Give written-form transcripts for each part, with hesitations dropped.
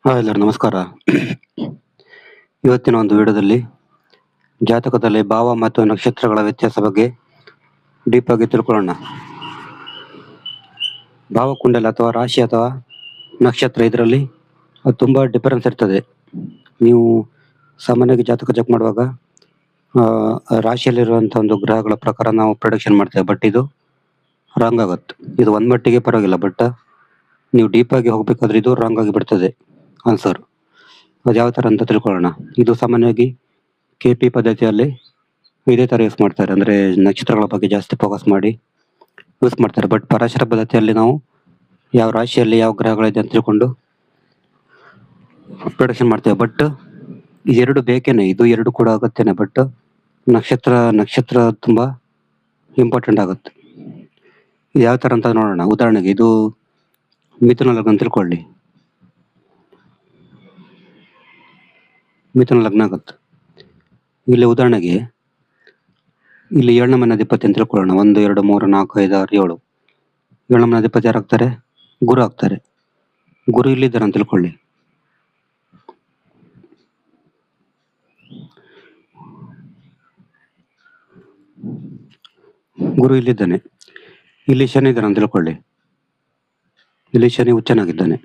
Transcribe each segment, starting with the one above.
ಎಲ್ಲರೂ ನಮಸ್ಕಾರ. ಇವತ್ತಿನ ಒಂದು ವಿಡಿಯೋದಲ್ಲಿ ಜಾತಕದಲ್ಲಿ ಭಾವ ಮತ್ತು ನಕ್ಷತ್ರಗಳ ವ್ಯತ್ಯಾಸ ಬಗ್ಗೆ ಡೀಪ್ ಆಗಿ ತಿಳ್ಕೊಳ್ಳೋಣ. ಭಾವಕುಂಡಲ ಅಥವಾ ರಾಶಿ ಅಥವಾ ನಕ್ಷತ್ರ ಇದರಲ್ಲಿ ತುಂಬಾ ಡಿಫರೆನ್ಸ್ ಇರ್ತದೆ. ನೀವು ಸಾಮಾನ್ಯವಾಗಿ ಜಾತಕ ಚೆಕ್ ಮಾಡುವಾಗ ರಾಶಿಯಲ್ಲಿರುವಂತಹ ಒಂದು ಗ್ರಹಗಳ ಪ್ರಕಾರ ನಾವು ಪ್ರೊಡಕ್ಷನ್ ಮಾಡ್ತೇವೆ. ಬಟ್ ಇದು ರಾಂಗ್ ಆಗುತ್ತೆ. ಇದು ಒಂದ್ ಮಟ್ಟಿಗೆ ಪರವಾಗಿಲ್ಲ, ಬಟ್ ನೀವು ಡೀಪ್ ಆಗಿ ಹೋಗ್ಬೇಕಾದ್ರೆ ಇದು ರಾಂಗ್ ಆಗಿ ಬಿಡ್ತದೆ ಆನ್ಸರ್. ಅದು ಯಾವ ತರ ಅಂತ ತಿಳ್ಕೊಳ್ಳೋಣ. ಇದು ಸಾಮಾನ್ಯವಾಗಿ KP ಪದ್ಧತಿಯಲ್ಲಿ ಇದೇ ತರ ಯೂಸ್ ಮಾಡ್ತಾರೆ, ಅಂದ್ರೆ ನಕ್ಷತ್ರಗಳ ಬಗ್ಗೆ ಜಾಸ್ತಿ ಫೋಕಸ್ ಮಾಡಿ ಯೂಸ್ ಮಾಡ್ತಾರೆ. ಬಟ್ ಪರಾಶರ ಪದ್ಧತಿಯಲ್ಲಿ ನಾವು ಯಾವ ರಾಶಿಯಲ್ಲಿ ಯಾವ ಗ್ರಹಗಳಿದೆ ಅಂತ ತಿಳ್ಕೊಂಡು ಪ್ರೊಡಕ್ಷನ್ ಮಾಡ್ತೇವೆ. ಬಟ್ ಇದೆರಡು ಬೇಕೇನೆ, ಇದು ಎರಡು ಕೂಡ ಆಗುತ್ತೇನೆ. ಬಟ್ ನಕ್ಷತ್ರ ತುಂಬಾ ಇಂಪಾರ್ಟೆಂಟ್ ಆಗುತ್ತೆ. ಯಾವ ತರ ಅಂತ ನೋಡೋಣ. ಉದಾಹರಣೆಗೆ ಇದು ಮಿಥುನ ಲಗ್ನ ಅಂತ ತಿಳ್ಕೊಳ್ಳಿ. ಮಿಥುನ ಲಗ್ನ ಆಗುತ್ತೆ. ಇಲ್ಲಿ ಉದಾಹರಣೆಗೆ ಇಲ್ಲಿ 7ನೇ ಮನೆ ಅಧಿಪತಿ ಅಂತ ತಿಳ್ಕೊಳ್ಳೋಣ. 1 2 3 4 5 6 7. 7ನೇ ಮನೆ ಅಧಿಪತಿ ಯಾರಾಗ್ತಾರೆ? ಗುರು ಆಗ್ತಾರೆ. ಗುರು ಇಲ್ಲಿದ್ದಾರೆ ಅಂತ ತಿಳ್ಕೊಳ್ಳಿ. ಗುರು ಇಲ್ಲಿದ್ದಾನೆ. ಇಲ್ಲಿ ಶನಿ ಇದ್ದಾನೆ ಅಂತ ತಿಳ್ಕೊಳ್ಳಿ. ಇಲ್ಲಿ ಶನಿ ಉಚ್ಚನಾಗಿದ್ದಾನೆ.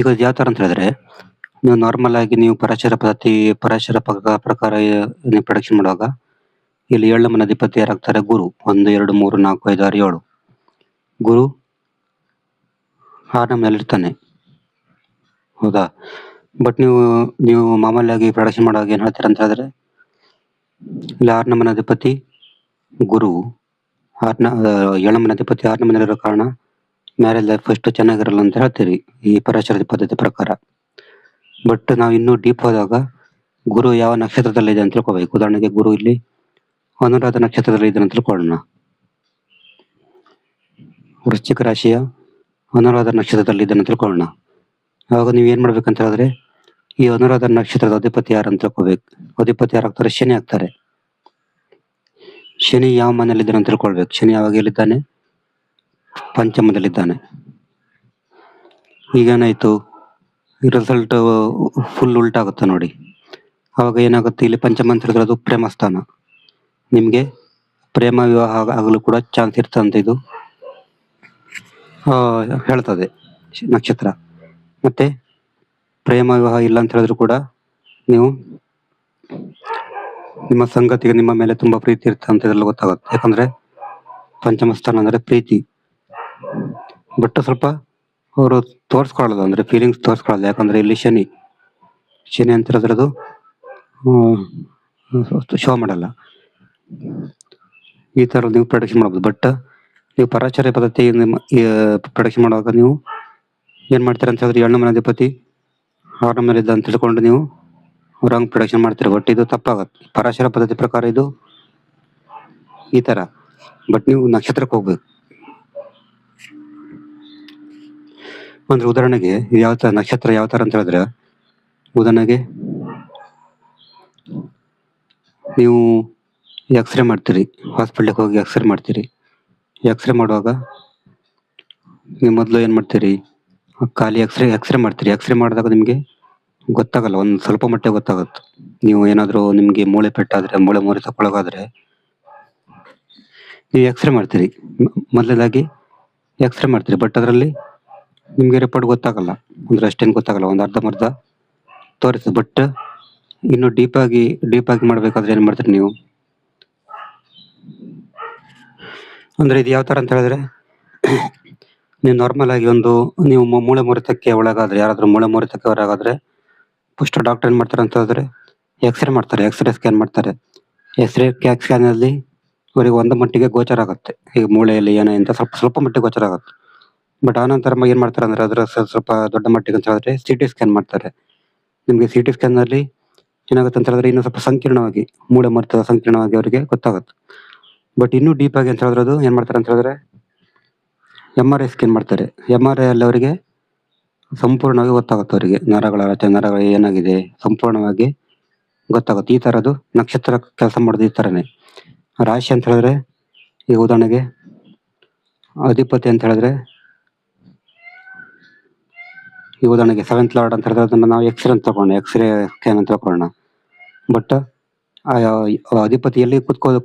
ಈಗ ಯಾವ ತರ ಅಂತ ಹೇಳಿದ್ರೆ, ನೀವು ನಾರ್ಮಲ್ ಆಗಿ ನೀವು ಪರಾಶರ ಪ್ರಕಾರ ನೀವು ಪ್ರೊಡಕ್ಷನ್ ಮಾಡುವಾಗ ಇಲ್ಲಿ 7ನೇ ಮನೆ ಅಧಿಪತಿ ಯಾರಾಗ್ತಾರೆ? ಗುರು. 1 2 3 4 5 6 7. ಗುರು 6ನೇ ಮನೆಯಲ್ಲಿ ಇರ್ತಾನೆ, ಹೌದಾ? ಬಟ್ ನೀವು ಮಾಮೂಲಿಯಾಗಿ ಪ್ರೊಡಕ್ಷನ್ ಮಾಡುವಾಗ ಏನ್ ಹೇಳ್ತೀರ ಅಂತ ಹೇಳಿದ್ರೆ, ಇಲ್ಲಿ 6ನೇ ಮನೆ ಅಧಿಪತಿ ಗುರು 7ನೇ ಮನೆ ಅಧಿಪತಿ 6ನೇ ಮನೆಯಲ್ಲಿರೋ ಕಾರಣ ಮ್ಯಾರೇಜ್ ಲೈಫ್ ಅಷ್ಟು ಚೆನ್ನಾಗಿರಲ್ಲ ಅಂತ ಹೇಳ್ತೀರಿ ಈ ಪರಾಶರ ಪದ್ಧತಿ ಪ್ರಕಾರ. ಬಟ್ ನಾವು ಇನ್ನೂ ಡೀಪ್ ಹೋದಾಗ ಗುರು ಯಾವ ನಕ್ಷತ್ರದಲ್ಲಿ ಇದೆ ಅಂತ ತಿಳ್ಕೊಬೇಕು. ಉದಾಹರಣೆಗೆ ಗುರು ಇಲ್ಲಿ ಅನುರಾಧ ನಕ್ಷತ್ರದಲ್ಲಿ ಇದೆ ಅಂತ ತಿಳ್ಕೊಳ್ಳೋಣ. ವೃಶ್ಚಿಕ ರಾಶಿಯ ಅನುರಾಧ ನಕ್ಷತ್ರದಲ್ಲಿ ಇದೆ ಅಂತ ತಿಳ್ಕೊಳ್ಳೋಣ. ಆವಾಗ ನೀವು ಏನ್ ಮಾಡ್ಬೇಕಂತ ಹೇಳಿದ್ರೆ, ಈ ಅನುರಾಧ ನಕ್ಷತ್ರದ ಅಧಿಪತಿ ಯಾರು ಅಂತ ತಿಳ್ಕೊಬೇಕು. ಅಧಿಪತಿ ಯಾರಾಗ್ತಾರೆ? ಶನಿ ಆಗ್ತಾರೆ. ಶನಿ ಯಾವ ಮನೆಯಲ್ಲಿ ಇದ್ದಾನೆ ಅಂತ ತಿಳ್ಕೊಳ್ಬೇಕು. ಶನಿ ಯಾವಾಗ ಎಲ್ಲಿದ್ದಾನೆ? ಪಂಚಮದಲ್ಲಿದ್ದಾನೆ. ಈಗೇನಾಯ್ತು, ರಿಸಲ್ಟ್ ಫುಲ್ ಉಲ್ಟಾಗುತ್ತೆ ನೋಡಿ. ಅವಾಗ ಏನಾಗುತ್ತೆ, ಇಲ್ಲಿ ಪಂಚಮ ಅಂತ ಹೇಳಿದ್ರೆ ಅದು ಪ್ರೇಮ ಸ್ಥಾನ. ನಿಮ್ಗೆ ಪ್ರೇಮ ವಿವಾಹ ಆಗಲು ಕೂಡ ಚಾನ್ಸ್ ಇರ್ತಂತ ಇದು ಹೇಳ್ತದೆ ನಕ್ಷತ್ರ. ಮತ್ತೆ ಪ್ರೇಮ ವಿವಾಹ ಇಲ್ಲ ಅಂತ ಹೇಳಿದ್ರು ಕೂಡ ನೀವು ನಿಮ್ಮ ಸಂಗತಿಗೆ ನಿಮ್ಮ ಮೇಲೆ ತುಂಬಾ ಪ್ರೀತಿ ಇರ್ತದೆ ಅಂತ ಇದೆಲ್ಲ ಗೊತ್ತಾಗುತ್ತೆ. ಯಾಕಂದ್ರೆ ಪಂಚಮ ಸ್ಥಾನ ಅಂದ್ರೆ ಪ್ರೀತಿ. ಬಟ್ ಸ್ವಲ್ಪ ಅವರು ತೋರ್ಸ್ಕೊಳ್ಳಲ್ಲ, ಅಂದ್ರೆ ಫೀಲಿಂಗ್ಸ್ ತೋರ್ಸ್ಕೊಳ್ಳಲ್ಲ. ಯಾಕಂದ್ರೆ ಇಲ್ಲಿ ಶನಿ ಅಂತ ಹೇಳಿದ್ರೆ ಅದು ಶೋ ಮಾಡಲ್ಲ. ಈ ತರ ನೀವು ಪ್ರೊಡಕ್ಷನ್ ಮಾಡಬಹುದು. ಬಟ್ ನೀವು ಪರಾಶರ ಪದ್ಧತಿ ಪ್ರೊಡಕ್ಷನ್ ಮಾಡುವಾಗ ನೀವು ಏನ್ ಮಾಡ್ತೀರ ಅಂತ ಹೇಳಿದ್ರೆ, 7ನೇ ಮನೆ ಅಧಿಪತಿ 6ನೇ ಮನೆ ಇದ್ದ ಅಂತ ತಿಳ್ಕೊಂಡು ನೀವು ರಾಂಗ್ ಪ್ರೊಡಕ್ಷನ್ ಮಾಡ್ತೀರ. ಬಟ್ ಇದು ತಪ್ಪಾಗತ್ತೆ. ಪರಾಶರ ಪದ್ಧತಿ ಪ್ರಕಾರ ಇದು ಈ ತರ. ಬಟ್ ನೀವು ನಕ್ಷತ್ರಕ್ಕೆ ಹೋಗ್ಬೇಕು. ಅಂದ್ರೆ ಉದಾಹರಣೆಗೆ ಯಾವ ತರ ನಕ್ಷತ್ರ ಯಾವ ತರ ಅಂತ ಹೇಳಿದ್ರೆ, ಉದಾಹರಣೆಗೆ ನೀವು ಎಕ್ಸ್ರೇ ಮಾಡ್ತೀರಿ, ಹಾಸ್ಪಿಟ್ಲಿಗೆ ಹೋಗಿ ಎಕ್ಸ್ರೇ ಮಾಡ್ತೀರಿ. ಎಕ್ಸ್ರೇ ಮಾಡುವಾಗ ನೀವು ಮೊದಲು ಏನ್ ಮಾಡ್ತೀರಿ, ಖಾಲಿ ಎಕ್ಸ್ರೇ ಮಾಡ್ತೀರಿ. ಎಕ್ಸ್ರೇ ಮಾಡಿದಾಗ ನಿಮ್ಗೆ ಗೊತ್ತಾಗಲ್ಲ, ಒಂದ್ ಸ್ವಲ್ಪ ಮಟ್ಟಿಗೆ ಗೊತ್ತಾಗುತ್ತೆ. ನೀವು ಏನಾದ್ರು ನಿಮ್ಗೆ ಮೂಳೆ ಪೆಟ್ಟಾದ್ರೆ, ಮೂಳೆ ಮುರಿತಕ್ಕೊಳಗಾದ್ರೆ ನೀವು ಎಕ್ಸ್ರೇ ಮಾಡ್ತೀರಿ. ಮೊದಲನೇದಾಗಿ ಎಕ್ಸ್ರೇ ಮಾಡ್ತೀರಿ. ಬಟ್ ಅದರಲ್ಲಿ ನಿಮ್ಗೆ ರಿಪೋರ್ಟ್ ಗೊತ್ತಾಗಲ್ಲ, ಅಂದ್ರೆ ಅಷ್ಟೇನು ಗೊತ್ತಾಗಲ್ಲ, ಒಂದ್ ಅರ್ಧಂಬರ್ಧ ತೋರಿಸ್ತದೆ. ಬಟ್ ಇನ್ನು ಡೀಪ್ ಆಗಿ ಮಾಡ್ಬೇಕಾದ್ರೆ ಏನ್ ಮಾಡ್ತೀರಿ ನೀವು, ಅಂದ್ರೆ ಇದು ಯಾವ ತರ ಅಂತ ಹೇಳಿದ್ರೆ, ನೀವು ನಾರ್ಮಲ್ ಆಗಿ ನೀವು ಮೂಳೆ ಮುರಿತಕ್ಕೆ ಒಳಗಾದ್ರೆ, ಯಾರಾದ್ರೂ ಮೂಳೆ ಮುರಿತಕ್ಕೆ ಒಳಗಾದ್ರೆ ಫಸ್ಟ್ ಡಾಕ್ಟರ್ ಏನ್ ಮಾಡ್ತಾರೆ ಅಂತ ಹೇಳಿದ್ರೆ ಎಕ್ಸ್ರೇ ಮಾಡ್ತಾರೆ, ಎಕ್ಸ್ರೇ ಸ್ಕ್ಯಾನ್ ಮಾಡ್ತಾರೆ. ಎಕ್ಸ್ರೇ ಸ್ಕ್ಯಾನ್ ಅಲ್ಲಿ ಅವರಿಗೆ ಒಂದು ಮಟ್ಟಿಗೆ ಗೋಚರ ಆಗುತ್ತೆ ಈಗ ಮೂಳೆಯಲ್ಲಿ ಏನೇ ಅಂತ ಸ್ವಲ್ಪ ಮಟ್ಟಿಗೆ ಗೋಚರ ಆಗುತ್ತೆ. ಬಟ್ ಆನಂತರ ಏನ್ ಮಾಡ್ತಾರೆ ಅಂದ್ರೆ ಅದ್ರ ಸ್ವಲ್ಪ ದೊಡ್ಡ ಮಟ್ಟಿಗೆ ಅಂತ ಹೇಳಿದ್ರೆ CT ಸ್ಕ್ಯಾನ್ ಮಾಡ್ತಾರೆ. ನಿಮ್ಗೆ CT ಸ್ಕ್ಯಾನ್ ನಲ್ಲಿ ಏನಾಗುತ್ತೆ ಅಂತ ಹೇಳಿದ್ರೆ ಇನ್ನು ಸ್ವಲ್ಪ ಸಂಕೀರ್ಣವಾಗಿ ಮೂಳೆ ಮುರಿತದ ಸಂಕೀರ್ಣವಾಗಿ ಅವರಿಗೆ ಗೊತ್ತಾಗುತ್ತೆ. ಬಟ್ ಇನ್ನೂ ಡೀಪ್ ಆಗಿ ಅಂತ ಹೇಳಿದ್ರೆ ಅದು ಏನ್ ಮಾಡ್ತಾರೆ ಅಂತ ಹೇಳಿದ್ರೆ MRI ಸ್ಕ್ಯಾನ್ ಮಾಡ್ತಾರೆ. MRI ಅಲ್ಲಿ ಅವರಿಗೆ ಸಂಪೂರ್ಣವಾಗಿ ಗೊತ್ತಾಗುತ್ತೆ. ಅವರಿಗೆ ನರಗಳು ಏನಾಗಿದೆ ಸಂಪೂರ್ಣವಾಗಿ ಗೊತ್ತಾಗುತ್ತೆ. ಈ ತರದ್ದು ನಕ್ಷತ್ರ ಕೆಲಸ ಮಾಡೋದು ಈ ತರನೇ. ರಾಶಿ ಅಂತ ಹೇಳಿದ್ರೆ, ಈಗ ಉದಾಹರಣೆಗೆ ಅಧಿಪತಿ ಅಂತ ಹೇಳಿದ್ರೆ ಈ ಉದಾಹರಣೆಗೆ ಸೆವೆಂತ್ ಲಾರ್ಡ್ ಅಂತ ಹೇಳಿದ್ರೆ ಅದನ್ನ ನಾವು ಎಕ್ಸ್ರೇ ಅಂತ ತಗೊಂಡು ಎಕ್ಸ್ರೇ ಸ್ಕ್ಯಾನ್ ಅಂತ ತಗೊಳ್ಳೋಣ. ಬಟ್ ಆ ಅಧಿಪತಿ ಎಲ್ಲಿ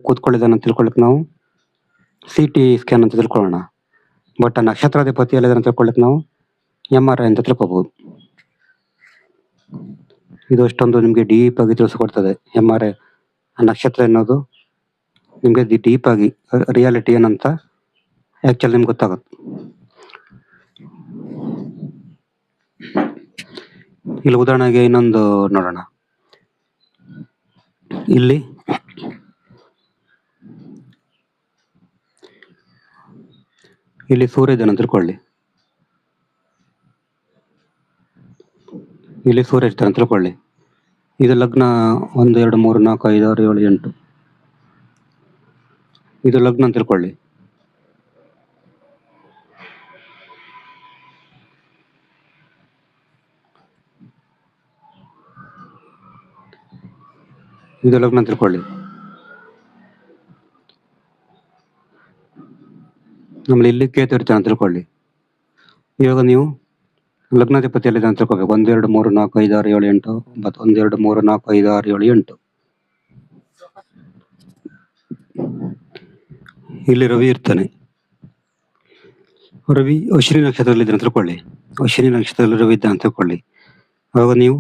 ಕೂತ್ಕೊಳ್ಳಿದ್ದಾನೆ ಅಂತ ತಿಳ್ಕೊಳ್ಳಿಕ್ಕೆ ನಾವು CT ಸ್ಕ್ಯಾನ್ ಅಂತ ತಿಳ್ಕೊಳ್ಳೋಣ. ಬಟ್ ಆ ನಕ್ಷತ್ರಾಧಿಪತಿ ಎಲ್ಲಿದ್ದಾನೆ ಅಂತ ತಿಳ್ಕೊಳ್ಳಿಕ್ಕೆ ನಾವು MRI ಅಂತ ತಿಳ್ಕೊಬಹುದು. ಇದು ಅಷ್ಟೊಂದು ನಿಮಗೆ ಡೀಪ್ ಆಗಿ ತಿಳಿಸ್ಕೊಡ್ತದೆ. MRI ನಕ್ಷತ್ರ ಎನ್ನೋದು ನಿಮಗೆ ಡೀಪ್ ಆಗಿ ರಿಯಾಲಿಟಿ ಏನಂತ ಆಕ್ಚುಲಿ ನಿಮ್ಗೆ ಗೊತ್ತಾಗುತ್ತೆ. ಇಲ್ಲಿ ಉದಾಹರಣೆಗೆ ಇನ್ನೊಂದು ನೋಡೋಣ. ಇಲ್ಲಿ ಸೂರ್ಯ ಇದ್ದಾನೆ ಅಂತ ತಿಳ್ಕೊಳ್ಳಿ. ಇಲ್ಲಿ ಸೂರ್ಯ ಇರ್ತಾನೆ ಅಂತ ತಿಳ್ಕೊಳ್ಳಿ. ಇದು ಲಗ್ನ 1 2 3 4 5 6 7 8. ಇದು ಲಗ್ನ ಅಂತ ತಿಳ್ಕೊಳ್ಳಿ. ಇದು ಲಗ್ನ ಅಂತ ತಿಳ್ಕೊಳ್ಳಿ. ನಮ್ಮಲ್ಲಿ ಇಲ್ಲಿ ಕೇತು ಇರ್ತಾನೆ ಅಂತ ತಿಳ್ಕೊಳ್ಳಿ. ಇವಾಗ ನೀವು ಲಗ್ನಾಧಿಪತಿ ಎಲ್ಲಿದೆ ಅಂತ ತಿಳ್ಕೊಬೇಕು. 1 2 3 4 5 6 7 8 9. 1 2 3 4 5 6 7 8. ಇಲ್ಲಿ ರವಿ ಇರ್ತಾನೆ. ರವಿ ಅಶ್ವಿನಿ ನಕ್ಷತ್ರದಲ್ಲಿ ಇದ್ದಾನೆ ಅಂತ ತಿಳ್ಕೊಳ್ಳಿ. ಅಶ್ವಿನಿ ನಕ್ಷತ್ರದಲ್ಲಿ ರವಿ ಇದ್ದಾನೆ ಅಂತ ತಿಳ್ಕೊಳ್ಳಿ. ಅವಾಗ ನೀವು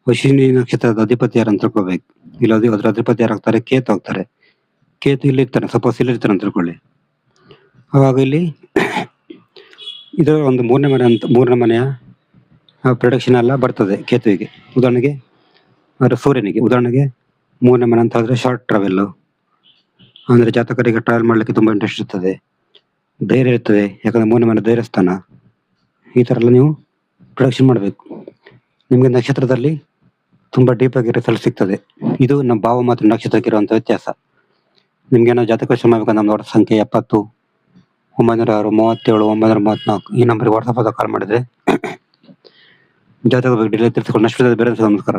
ಅಶ್ವಿನಿ ನಕ್ಷತ್ರದ ಅಧಿಪತಿ ಯಾರು ಅಂತ ತಿಳ್ಕೊಬೇಕು. ಇಲ್ಲ ಅದ್ರ ಅಧಿಪತಿ ಯಾರಾಗ್ತಾರೆ? ಕೇತು ಆಗ್ತಾರೆ. ಕೇತು ಇಲ್ಲಿ ಇರ್ತಾನೆ, ಸಪೋಸ್ ಇಲ್ಲಿ ಇರ್ತಾನೆ ಅಂತ ತಿಳ್ಕೊಳ್ಳಿ. ಅವಾಗ ಇಲ್ಲಿ ಇದರ ಒಂದು ಮೂರನೇ ಮನೆಯ ಪ್ರೊಡಕ್ಷನ್ ಎಲ್ಲ ಬರ್ತದೆ ಕೇತುವಿಗೆ. ಉದಾಹರಣೆಗೆ ಸೂರ್ಯನಿಗೆ ಉದಾಹರಣೆಗೆ 3ನೇ ಮನೆ ಅಂತ ಹೇಳಿದ್ರೆ ಶಾರ್ಟ್ ಟ್ರಾವೆಲ್ ಅಂದ್ರೆ ಜಾತಕರಿಗೆ ಟ್ರಾವೆಲ್ ಮಾಡ್ಲಿಕ್ಕೆ ತುಂಬಾ ಇಂಟ್ರೆಸ್ಟ್ ಇರ್ತದೆ, ಧೈರ್ಯ ಇರ್ತದೆ. ಯಾಕಂದ್ರೆ 3ನೇ ಮನೆ ಧೈರ್ಯ ಸ್ಥಾನ. ಈ ತರ ಎಲ್ಲ ನೀವು ಪ್ರೊಡಕ್ಷನ್ ಮಾಡಬೇಕು. ನಿಮ್ಗೆ ನಕ್ಷತ್ರದಲ್ಲಿ ತುಂಬಾ ಡೀಪ್ ಆಗಿ ರಿಸಲ್ಟ್ ಸಿಗ್ತದೆ. ಇದು ನಮ್ಮ ಭಾವ ಮತ್ತು ನಕ್ಷತ್ರಕ್ಕೆ ಇರುವಂತ ವ್ಯತ್ಯಾಸ. ನಿಮ್ಗೇನೋ ಜಾತಕ ಮಾಡ್ಬೇಕಂದ್ರೆ ನಮ್ಮ ಸಂಖ್ಯೆ 70 906 37 934 ಈ ನಂಬರ್ಗೆ ವಾಟ್ಸಪ್ ಕಾಲ್ ಮಾಡಿದ್ರೆ ಜಾತಕದ ಬಗ್ಗೆ ಡೀಟೇಲ್ ತಿಳಿಸಿಕೊಂಡು ನಮಸ್ಕಾರ.